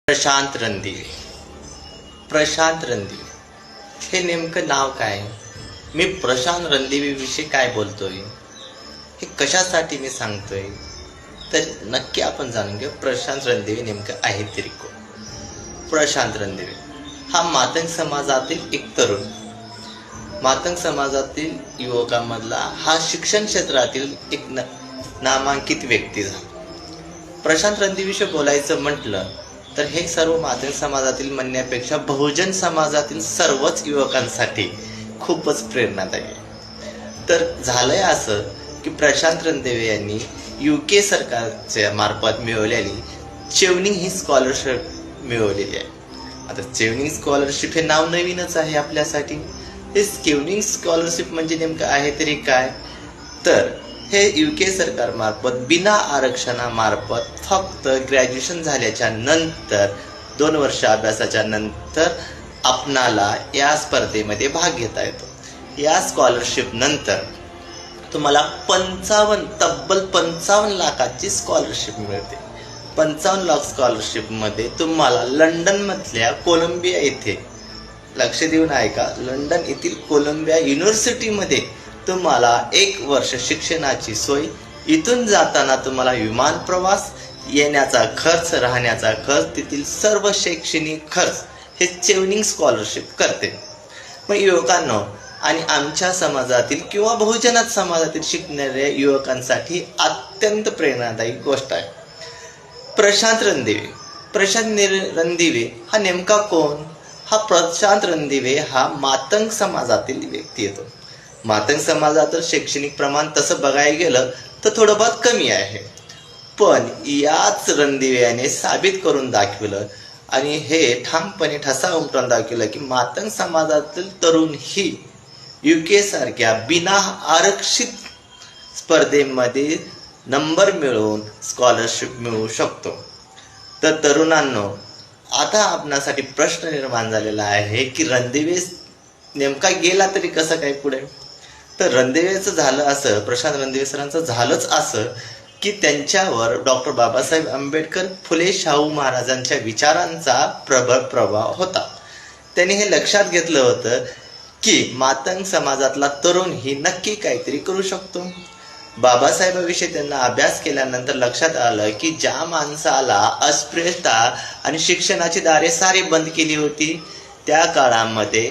प्रशांत रणदिवे. प्रशांत रणदिवे हे नेमकं नाव काय? मी प्रशांत रणदिवे विषयी काय बोलतोय, हे कशासाठी मी सांगतोय, तर नक्की आपण जाणून घेऊ. प्रशांत रणदिवे नेमकं आहे तरी कोण? प्रशांत रणदिवे हा मातंग समाजातील एक तरुण, मातंग समाजातील युवकांमधला हा शिक्षण क्षेत्रातील एक नामांकित व्यक्ती झाला. प्रशांत रणदिवेविषयी बोलायचं म्हटलं तर हे सर्व मातंग समाजातील म्हणण्यापेक्षा बहुजन समाजातील सर्वच युवकांसाठी खूपच प्रेरणादायी आहे. तर झालंय असं की प्रशांत रणदिवे यांनी UK सरकारच्या मार्फत मिळवलेली चेवनिंग ही स्कॉलरशिप मिळवलेली आहे. आता चेवनिंग स्कॉलरशिप हे नाव नवीनच आहे आपल्यासाठी. हे चेवनिंग स्कॉलरशिप म्हणजे नेमकं आहे तरी काय, तर हे UK सरकारमार्फत बिना आरक्षणामार्फत फक्त ग्रॅज्युएशन झाल्याच्या नंतर 2 वर्ष अभ्यासाच्या नंतर आपणाला या स्पर्धेमध्ये भाग घेता येतो. या स्कॉलरशिप नंतर तुम्हाला तब्बल 55 लाखाची स्कॉलरशिप मिळते. 55 लाख स्कॉलरशिपमध्ये तुम्हाला लंडनमधल्या कोलंबिया येथे, लक्ष देऊन ऐका, लंडन येथील कोलंबिया युनिव्हर्सिटीमध्ये तुम्हाला 1 वर्ष शिक्षणाची सोय, इथून जाताना तुम्हाला विमान प्रवास, येण्याचा खर्च, राहण्याचा खर्च, तेथील सर्व शैक्षणिक खर्च हे चेवनिंग स्कॉलरशिप करते. मग युवकांनो आणि आमच्या समाजातील किंवा बहुजनात समाजातील शिकणाऱ्या युवकांसाठी अत्यंत प्रेरणादायी गोष्ट आहे. प्रशांत रणदिवे हा नेमका कोण? हा प्रशांत रणदिवे हा मातंग समाजातील व्यक्ती येतो. मातंग समाजाचं शैक्षणिक प्रमाण तसं बघायला गेलं तर थोडं बहुत कमी आहे, पण याच रणदिवे याने साबित करून दाखवलं आणि हे ठामपणे ठसा उमटून दाखवलं की मातंग समाजातील तरुण ही UK सारख्या बिना आरक्षित स्पर्धेमध्ये नंबर मिळवून स्कॉलरशिप मिळवू शकतो. तर तरुणांनो, आता आपणासाठी प्रश्न निर्माण झालेला आहे की रणदिवे नेमका गेला तरी कसं काय पुढे? तर रणदिवेचं झालं असं, प्रशांत रणदिवे सरांचं झालंच असं की त्यांच्यावर डॉक्टर बाबासाहेब आंबेडकर, फुले शाहू महाराजांच्या विचारांचा प्रबळ प्रभाव होता. त्यांनी हे लक्षात घेतलं होतं की मातंग समाजातला तरुण ही नक्की काहीतरी करू शकतो. बाबासाहेबांविषयी त्यांना अभ्यास केल्यानंतर लक्षात आलं की ज्या माणसाला अस्पृश्यता आणि शिक्षणाची दारे सारी बंद केली होती, त्या काळामध्ये